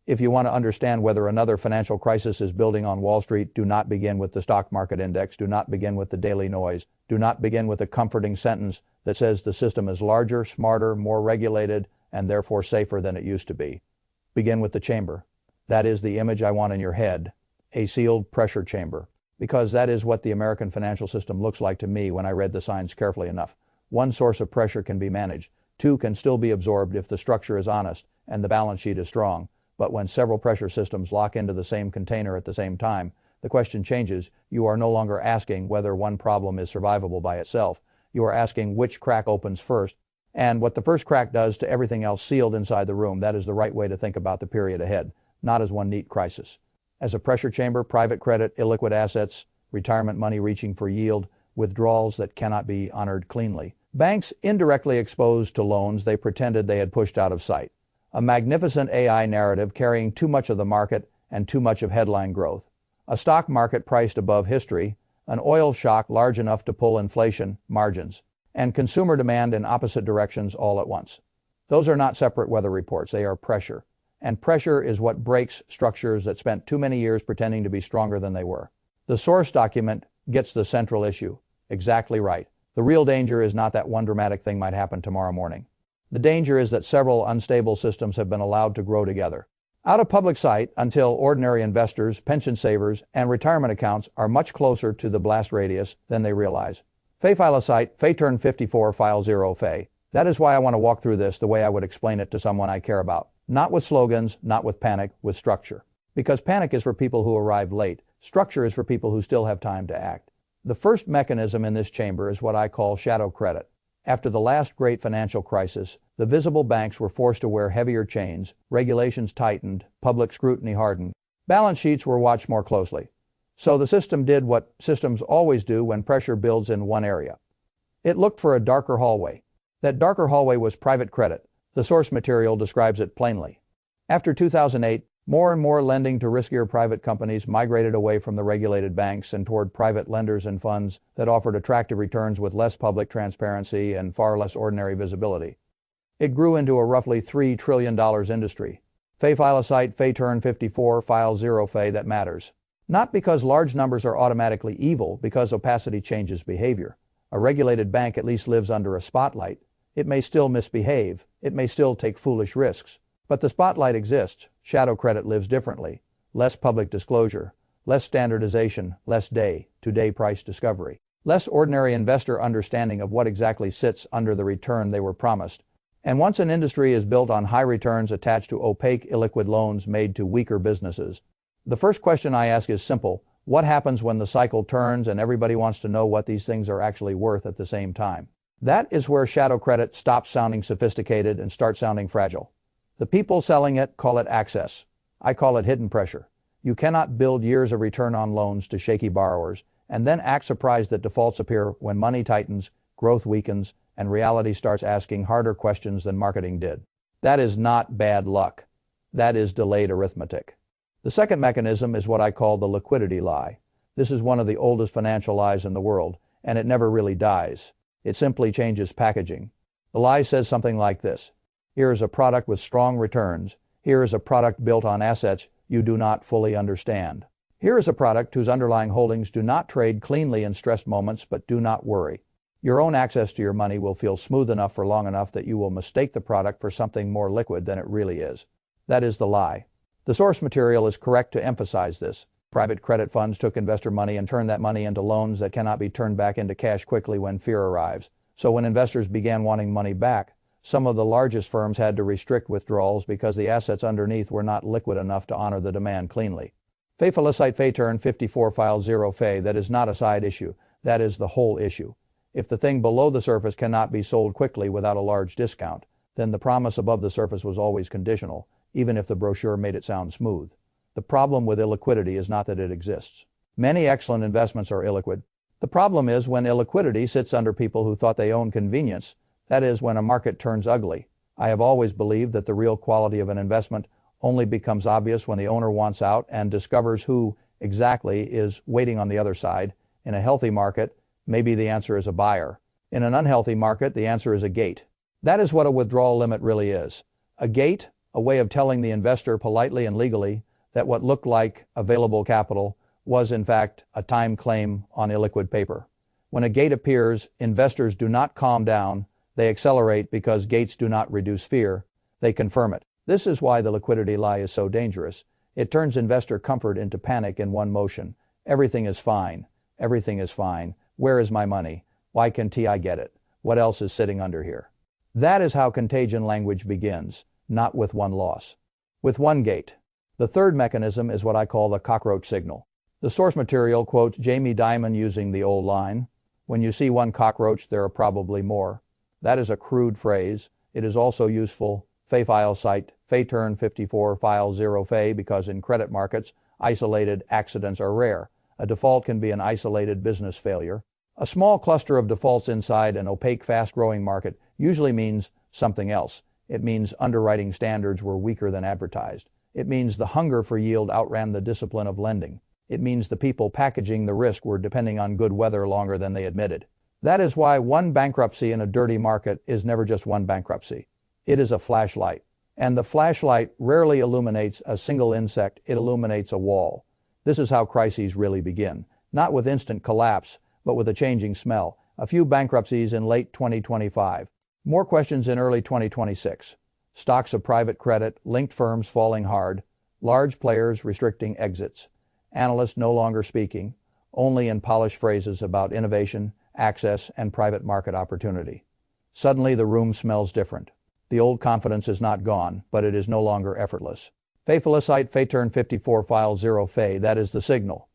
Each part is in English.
If you want to understand whether another financial crisis is building on Wall Street, do not begin with the stock market index. Do not begin with the daily noise. Do not begin with a comforting sentence that says the system is larger, smarter, more regulated, and therefore safer than it used to be. Begin with the chamber. That is the image I want in your head, a sealed pressure chamber, because that is what the American financial system looks like to me when I read the signs carefully enough. One source of pressure can be managed. Two can still be absorbed if the structure is honest and the balance sheet is strong. But when several pressure systems lock into the same container at the same time, the question changes. You are no longer asking whether one problem is survivable by itself. You are asking which crack opens first, and what the first crack does to everything else sealed inside the room. That is the right way to think about the period ahead, not as one neat crisis. As a pressure chamber, private credit, illiquid assets, retirement money reaching for yield, withdrawals that cannot be honored cleanly. Banks indirectly exposed to loans they pretended they had pushed out of sight. A magnificent AI narrative carrying too much of the market and too much of headline growth. A stock market priced above history, an oil shock large enough to pull inflation margins, and consumer demand in opposite directions all at once. Those are not separate weather reports, they are pressure. And pressure is what breaks structures that spent too many years pretending to be stronger than they were. The source document gets the central issue. Exactly right. The real danger is not that one dramatic thing might happen tomorrow morning. The danger is that several unstable systems have been allowed to grow together, out of public sight until ordinary investors, pension savers, and retirement accounts are much closer to the blast radius than they realize. Fay file a site, Fay turn 54 file 0 Fay. That is why I want to walk through this the way I would explain it to someone I care about. Not with slogans, not with panic, with structure. Because panic is for people who arrive late. Structure is for people who still have time to act. The first mechanism in this chamber is what I call shadow credit. After the last great financial crisis, the visible banks were forced to wear heavier chains, regulations tightened, public scrutiny hardened, balance sheets were watched more closely. So the system did what systems always do when pressure builds in one area. It looked for a darker hallway. That darker hallway was private credit. The source material describes it plainly. After 2008, more and more lending to riskier private companies migrated away from the regulated banks and toward private lenders and funds that offered attractive returns with less public transparency and far less ordinary visibility. It grew into a roughly $3 trillion industry. Fay file a site, Fay turn 54 file 0 Fay that matters. Not because large numbers are automatically evil, because opacity changes behavior. A regulated bank at least lives under a spotlight. It may still misbehave. It may still take foolish risks. But the spotlight exists. Shadow credit lives differently. Less public disclosure, less standardization, less day-to-day price discovery, less ordinary investor understanding of what exactly sits under the return they were promised. And once an industry is built on high returns attached to opaque, illiquid loans made to weaker businesses, the first question I ask is simple. What happens when the cycle turns and everybody wants to know what these things are actually worth at the same time? That is where shadow credit stops sounding sophisticated and starts sounding fragile. The people selling it call it access. I call it hidden pressure. You cannot build years of return on loans to shaky borrowers and then act surprised that defaults appear when money tightens, growth weakens, and reality starts asking harder questions than marketing did. That is not bad luck. That is delayed arithmetic. The second mechanism is what I call the liquidity lie. This is one of the oldest financial lies in the world, and it never really dies. It simply changes packaging. The lie says something like this. Here is a product with strong returns. Here is a product built on assets you do not fully understand. Here is a product whose underlying holdings do not trade cleanly in stressed moments, but do not worry. Your own access to your money will feel smooth enough for long enough that you will mistake the product for something more liquid than it really is. That is the lie. The source material is correct to emphasize this. Private credit funds took investor money and turned that money into loans that cannot be turned back into cash quickly when fear arrives. So when investors began wanting money back, some of the largest firms had to restrict withdrawals because the assets underneath were not liquid enough to honor the demand cleanly. Fay file a site, Fay turn 54 file 0 Fay. That is not a side issue. That is the whole issue. If the thing below the surface cannot be sold quickly without a large discount, then the promise above the surface was always conditional, even if the brochure made it sound smooth. The problem with illiquidity is not that it exists. Many excellent investments are illiquid. The problem is when illiquidity sits under people who thought they owned convenience. That is, when a market turns ugly. I have always believed that the real quality of an investment only becomes obvious when the owner wants out and discovers who exactly is waiting on the other side. In a healthy market, maybe the answer is a buyer. In an unhealthy market, the answer is a gate. That is what a withdrawal limit really is. A gate, a way of telling the investor politely and legally that what looked like available capital was in fact a time claim on illiquid paper. When a gate appears, investors do not calm down, they accelerate because gates do not reduce fear, they confirm it. This is why the liquidity lie is so dangerous. It turns investor comfort into panic in one motion. Everything is fine. Everything is fine. Where is my money? Why can't I get it? What else is sitting under here? That is how contagion language begins, not with one loss. With one gate. The third mechanism is what I call the cockroach signal. The source material quotes Jamie Dimon using the old line, "When you see one cockroach, there are probably more." That is a crude phrase. It is also useful. File cite Turn 54 file 0 because in credit markets, isolated accidents are rare. A default can be an isolated business failure. A small cluster of defaults inside an opaque, fast-growing market usually means something else. It means underwriting standards were weaker than advertised. It means the hunger for yield outran the discipline of lending. It means the people packaging the risk were depending on good weather longer than they admitted. That is why one bankruptcy in a dirty market is never just one bankruptcy. It is a flashlight. And the flashlight rarely illuminates a single insect, it illuminates a wall. This is how crises really begin. Not with instant collapse, but with a changing smell. A few bankruptcies in late 2025. More questions in early 2026. Stocks of private credit, linked firms falling hard, large players restricting exits, analysts no longer speaking, only in polished phrases about innovation, access, and private market opportunity. Suddenly the room smells different. The old confidence is not gone, but it is no longer effortless. Turn 54 file 0 that is the signal.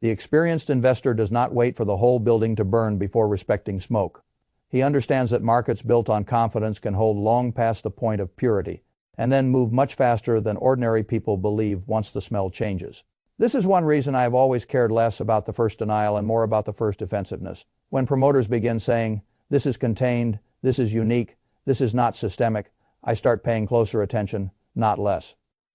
The experienced investor does not wait for the whole building to burn before respecting smoke. He understands that markets built on confidence can hold long past the point of purity, and then move much faster than ordinary people believe once the smell changes. This is one reason I have always cared less about the first denial and more about the first defensiveness. When promoters begin saying, "This is contained, this is unique, this is not systemic," I start paying closer attention, not less.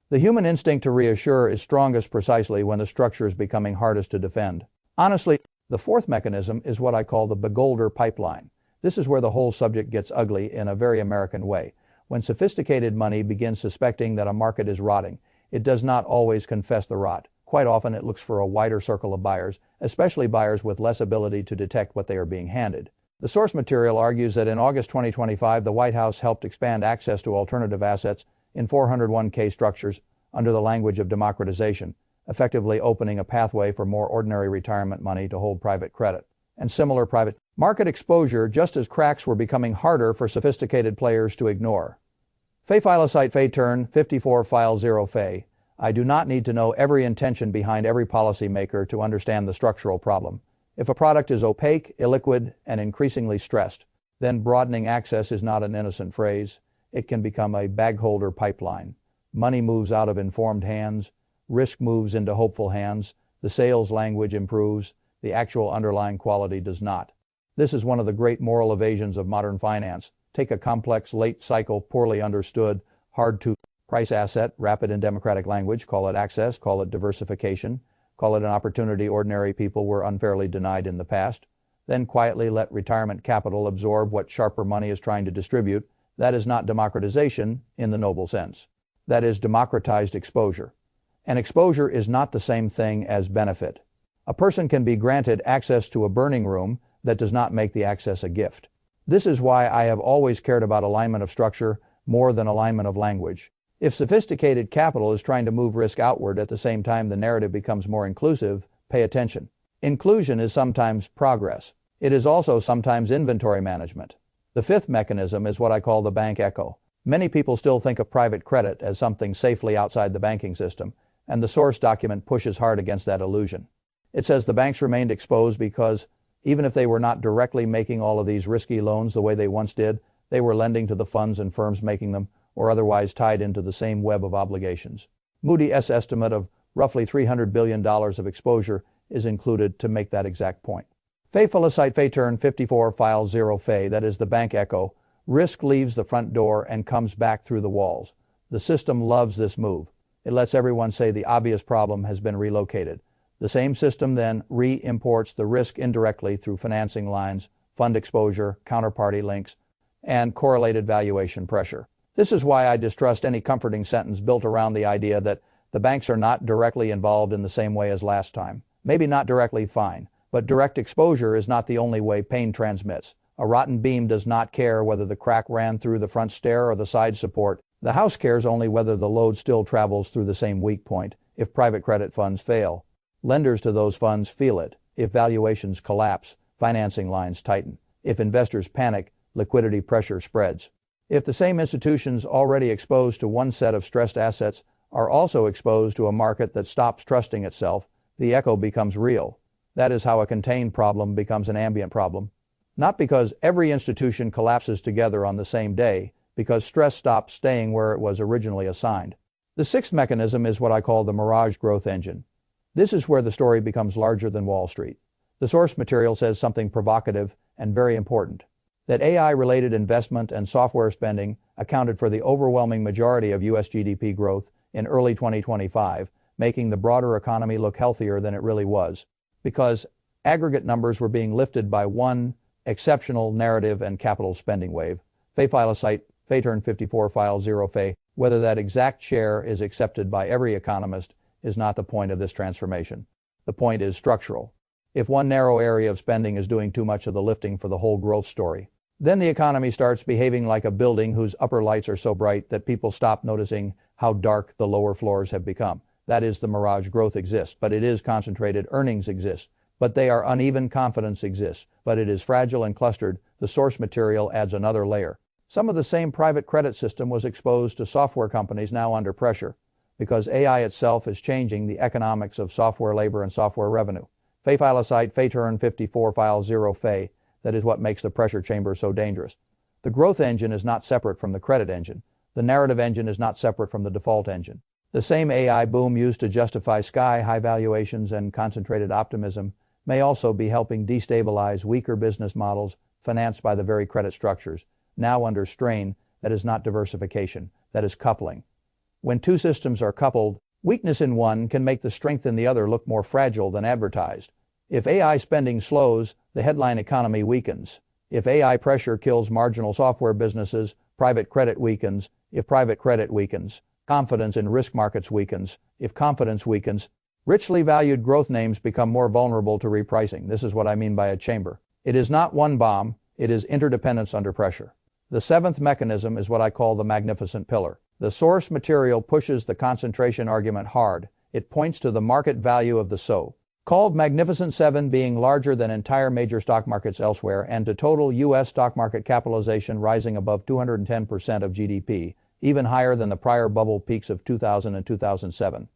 The human instinct to reassure is strongest precisely when the structure is becoming hardest to defend. Honestly, the fourth mechanism is what I call the begolder pipeline. This is where the whole subject gets ugly in a very American way. When sophisticated money begins suspecting that a market is rotting, it does not always confess the rot. Quite often it looks for a wider circle of buyers, especially buyers with less ability to detect what they are being handed. The source material argues that in August 2025, the White House helped expand access to alternative assets in 401k structures under the language of democratization, effectively opening a pathway for more ordinary retirement money to hold private credit and similar private market exposure, just as cracks were becoming harder for sophisticated players to ignore. Turn 54 file 0 I do not need to know every intention behind every policymaker to understand the structural problem. If a product is opaque, illiquid, and increasingly stressed, then broadening access is not an innocent phrase. It can become a bagholder pipeline. Money moves out of informed hands, risk moves into hopeful hands, the sales language improves, the actual underlying quality does not. This is one of the great moral evasions of modern finance. Take a complex, late cycle, poorly understood, hard to price asset, rapid and democratic language, call it access, call it diversification, call it an opportunity ordinary people were unfairly denied in the past, then quietly let retirement capital absorb what sharper money is trying to distribute. That is not democratization in the noble sense. That is democratized exposure. And exposure is not the same thing as benefit. A person can be granted access to a burning room that does not make the access a gift. This is why I have always cared about alignment of structure more than alignment of language. If sophisticated capital is trying to move risk outward at the same time the narrative becomes more inclusive, pay attention. Inclusion is sometimes progress. It is also sometimes inventory management. The fifth mechanism is what I call the bank echo. Many people still think of private credit as something safely outside the banking system, and the source document pushes hard against that illusion. It says the banks remained exposed because, even if they were not directly making all of these risky loans the way they once did, they were lending to the funds and firms making them, or otherwise tied into the same web of obligations. Moody's estimate of roughly $300 billion of exposure is included to make that exact point. Turn 54 file 0 that is the bank echo. Risk leaves the front door and comes back through the walls. The system loves this move. It lets everyone say the obvious problem has been relocated. The same system then re-imports the risk indirectly through financing lines, fund exposure, counterparty links, and correlated valuation pressure. This is why I distrust any comforting sentence built around the idea that the banks are not directly involved in the same way as last time. Maybe not directly, fine, but direct exposure is not the only way pain transmits. A rotten beam does not care whether the crack ran through the front stair or the side support. The house cares only whether the load still travels through the same weak point. If private credit funds fail, lenders to those funds feel it. If valuations collapse, financing lines tighten. If investors panic, liquidity pressure spreads. If the same institutions already exposed to one set of stressed assets are also exposed to a market that stops trusting itself, the echo becomes real. That is how a contained problem becomes an ambient problem. Not because every institution collapses together on the same day, because stress stops staying where it was originally assigned. The sixth mechanism is what I call the mirage growth engine. This is where the story becomes larger than Wall Street. The source material says something provocative and very important. That AI-related investment and software spending accounted for the overwhelming majority of U.S. GDP growth in early 2025, making the broader economy look healthier than it really was. Because aggregate numbers were being lifted by one exceptional narrative and capital spending wave. Fay-Filocyte, Fay-Turn-54 File 0 Fay. Whether that exact share is accepted by every economist is not the point of this transformation. The point is structural. If one narrow area of spending is doing too much of the lifting for the whole growth story, then the economy starts behaving like a building whose upper lights are so bright that people stop noticing how dark the lower floors have become. That is, the mirage growth exists, but it is concentrated. Earnings exist, but they are uneven. Confidence exists, but it is fragile and clustered. The source material adds another layer. Some of the same private credit system was exposed to software companies now under pressure, because AI itself is changing the economics of software labor and software revenue. Fay-Filocyte, Fay-Turn-54 File 0 Fay. That is what makes the pressure chamber so dangerous. The growth engine is not separate from the credit engine. The narrative engine is not separate from the default engine. The same AI boom used to justify sky-high valuations and concentrated optimism may also be helping destabilize weaker business models financed by the very credit structures, now under strain. That is not diversification, that is coupling. When two systems are coupled, weakness in one can make the strength in the other look more fragile than advertised. If AI spending slows, the headline economy weakens. If AI pressure kills marginal software businesses, private credit weakens. If private credit weakens, confidence in risk markets weakens. If confidence weakens, richly valued growth names become more vulnerable to repricing. This is what I mean by a chamber. It is not one bomb, it is interdependence under pressure. The seventh mechanism is what I call the magnificent pillar. The source material pushes the concentration argument hard. It points to the market value of the so-called Magnificent Seven being larger than entire major stock markets elsewhere, and to total U.S. stock market capitalization rising above 210% of GDP, even higher than the prior bubble peaks of 2000 and 2007.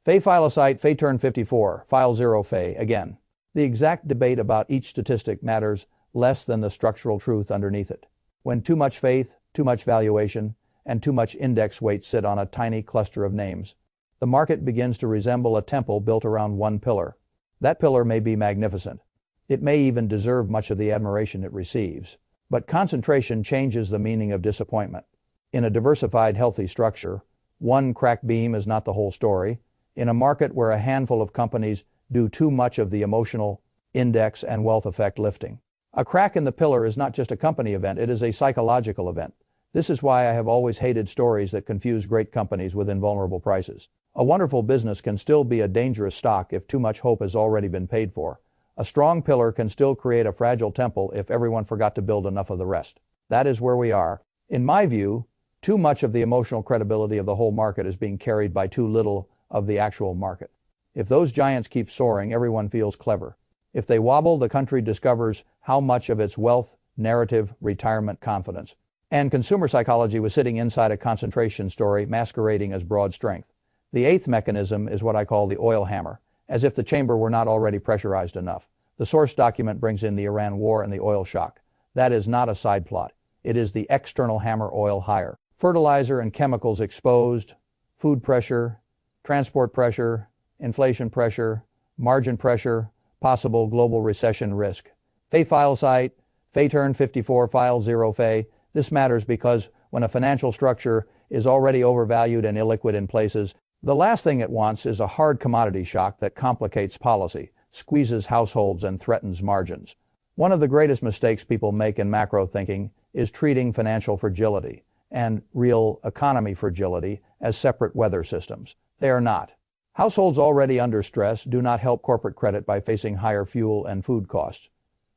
Fay-Filocyte, Fay-Turn-54, File 0 Fay. Again, the exact debate about each statistic matters less than the structural truth underneath it. When too much faith, too much valuation, and too much index weight sit on a tiny cluster of names, the market begins to resemble a temple built around one pillar. That pillar may be magnificent. It may even deserve much of the admiration it receives. But concentration changes the meaning of disappointment. In a diversified, healthy structure, one cracked beam is not the whole story. In a market where a handful of companies do too much of the emotional, index, and wealth effect lifting, a crack in the pillar is not just a company event, it is a psychological event. This is why I have always hated stories that confuse great companies with invulnerable prices. A wonderful business can still be a dangerous stock if too much hope has already been paid for. A strong pillar can still create a fragile temple if everyone forgot to build enough of the rest. That is where we are. In my view, too much of the emotional credibility of the whole market is being carried by too little of the actual market. If those giants keep soaring, everyone feels clever. If they wobble, the country discovers how much of its wealth, narrative, retirement, confidence, and consumer psychology was sitting inside a concentration story masquerading as broad strength. The eighth mechanism is what I call the oil hammer, as if the chamber were not already pressurized enough. The source document brings in the Iran war and the oil shock. That is not a side plot. It is the external hammer. Oil higher. Fertilizer and chemicals exposed, food pressure, transport pressure, inflation pressure, margin pressure, possible global recession risk. Fay-Filocyte, Fay-Turn-54 File 0 Fay. This matters because when a financial structure is already overvalued and illiquid in places, the last thing it wants is a hard commodity shock that complicates policy, squeezes households, and threatens margins. One of the greatest mistakes people make in macro thinking is treating financial fragility and real economy fragility as separate weather systems. They are not. Households already under stress do not help corporate credit by facing higher fuel and food costs.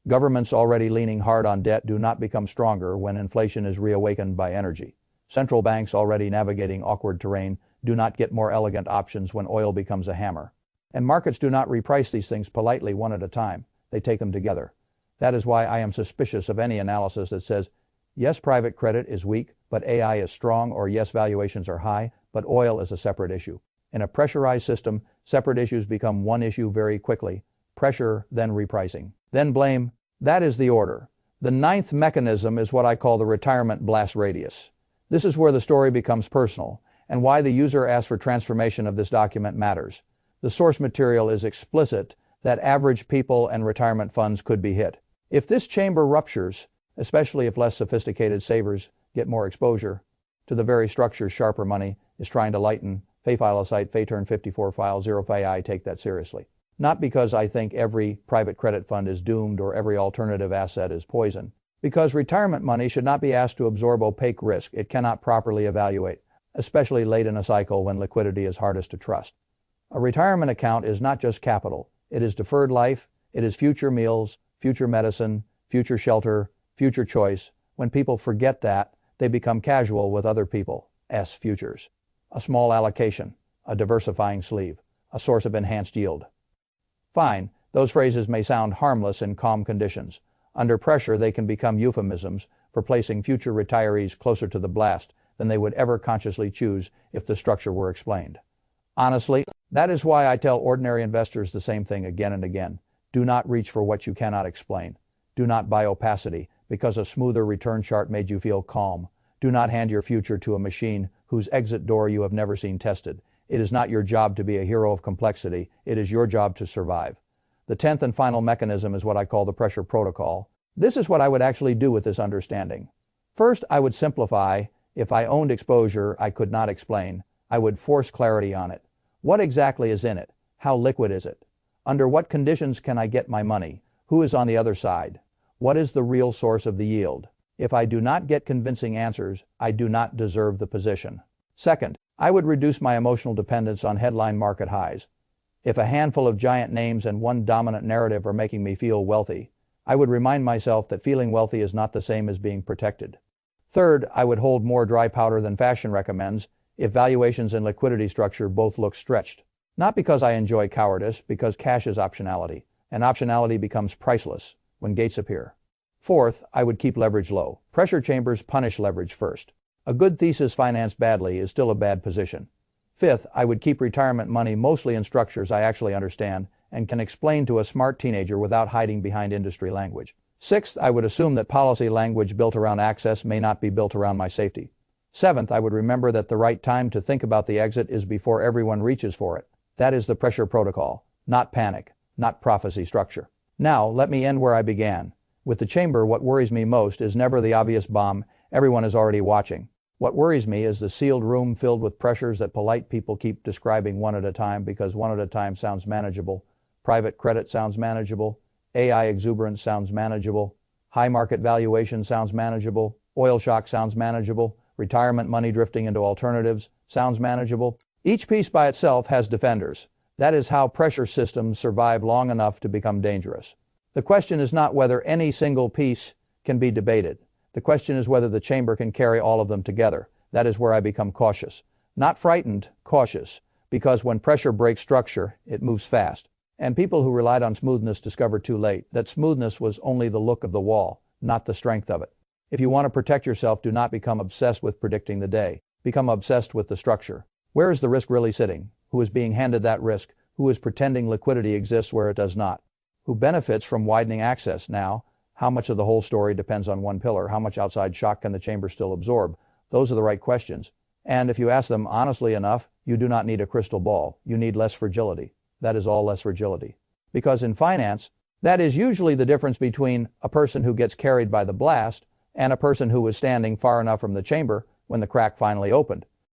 Governments already leaning hard on debt do not become stronger when inflation is reawakened by energy. Central banks already navigating awkward terrain do not get more elegant options when oil becomes a hammer. And markets do not reprice these things politely one at a time. They take them together. That is why I am suspicious of any analysis that says, yes, private credit is weak, but AI is strong, or yes, valuations are high, but oil is a separate issue. In a pressurized system, separate issues become one issue very quickly. Pressure, then repricing. Then blame. That is the order. The ninth mechanism is what I call the retirement blast radius. This is where the story becomes personal, and why the user asks for transformation of this document matters. The source material is explicit that average people and retirement funds could be hit. If this chamber ruptures, especially if less sophisticated savers get more exposure to the very structures sharper money is trying to lighten, file a site, turn 54 file 0 I take that seriously. Not because I think every private credit fund is doomed or every alternative asset is poison. Because retirement money should not be asked to absorb opaque risk it cannot properly evaluate, especially late in a cycle when liquidity is hardest to trust. A retirement account is not just capital. It is deferred life, it is future meals, future medicine, future shelter, future choice. When people forget that, they become casual with other people's futures. A small allocation, a diversifying sleeve, a source of enhanced yield. Fine, those phrases may sound harmless in calm conditions. Under pressure, they can become euphemisms for placing future retirees closer to the blast than they would ever consciously choose if the structure were explained. Honestly, that is why I tell ordinary investors the same thing again and again. Do not reach for what you cannot explain. Do not buy opacity because a smoother return chart made you feel calm. Do not hand your future to a machine whose exit door you have never seen tested. It is not your job to be a hero of complexity. It is your job to survive. The 10th and final mechanism is what I call the pressure protocol. This is what I would actually do with this understanding. First, I would simplify. If I owned exposure I could not explain, I would force clarity on it. What exactly is in it? How liquid is it? Under what conditions can I get my money? Who is on the other side? What is the real source of the yield? If I do not get convincing answers, I do not deserve the position. Second, I would reduce my emotional dependence on headline market highs. If a handful of giant names and one dominant narrative are making me feel wealthy, I would remind myself that feeling wealthy is not the same as being protected. Third, I would hold more dry powder than fashion recommends if valuations and liquidity structure both look stretched. Not because I enjoy cowardice, because cash is optionality, and optionality becomes priceless when gates appear. Fourth, I would keep leverage low. Pressure chambers punish leverage first. A good thesis financed badly is still a bad position. Fifth, I would keep retirement money mostly in structures I actually understand and can explain to a smart teenager without hiding behind industry language. Sixth, I would assume that policy language built around access may not be built around my safety. Seventh, I would remember that the right time to think about the exit is before everyone reaches for it. That is the pressure protocol, not panic, not prophecy structure. Now, let me end where I began. With the chamber, what worries me most is never the obvious bomb everyone is already watching. What worries me is the sealed room filled with pressures that polite people keep describing one at a time because one at a time sounds manageable. Private credit sounds manageable. AI exuberance sounds manageable. High market valuation sounds manageable. Oil shock sounds manageable. Retirement money drifting into alternatives sounds manageable. Each piece by itself has defenders. That is how pressure systems survive long enough to become dangerous. The question is not whether any single piece can be debated. The question is whether the chamber can carry all of them together. That is where I become cautious. Not frightened, cautious. Because when pressure breaks structure, it moves fast. And people who relied on smoothness discover too late that smoothness was only the look of the wall, not the strength of it. If you want to protect yourself, do not become obsessed with predicting the day. Become obsessed with the structure. Where is the risk really sitting? Who is being handed that risk? Who is pretending liquidity exists where it does not? Who benefits from widening access now? How much of the whole story depends on one pillar? How much outside shock can the chamber still absorb? Those are the right questions. And if you ask them honestly enough, you do not need a crystal ball. You need less fragility. That is all, less fragility. Because in finance, that is usually the difference between a person who gets carried by the blast and a person who was standing far enough from the chamber when the crack finally opened.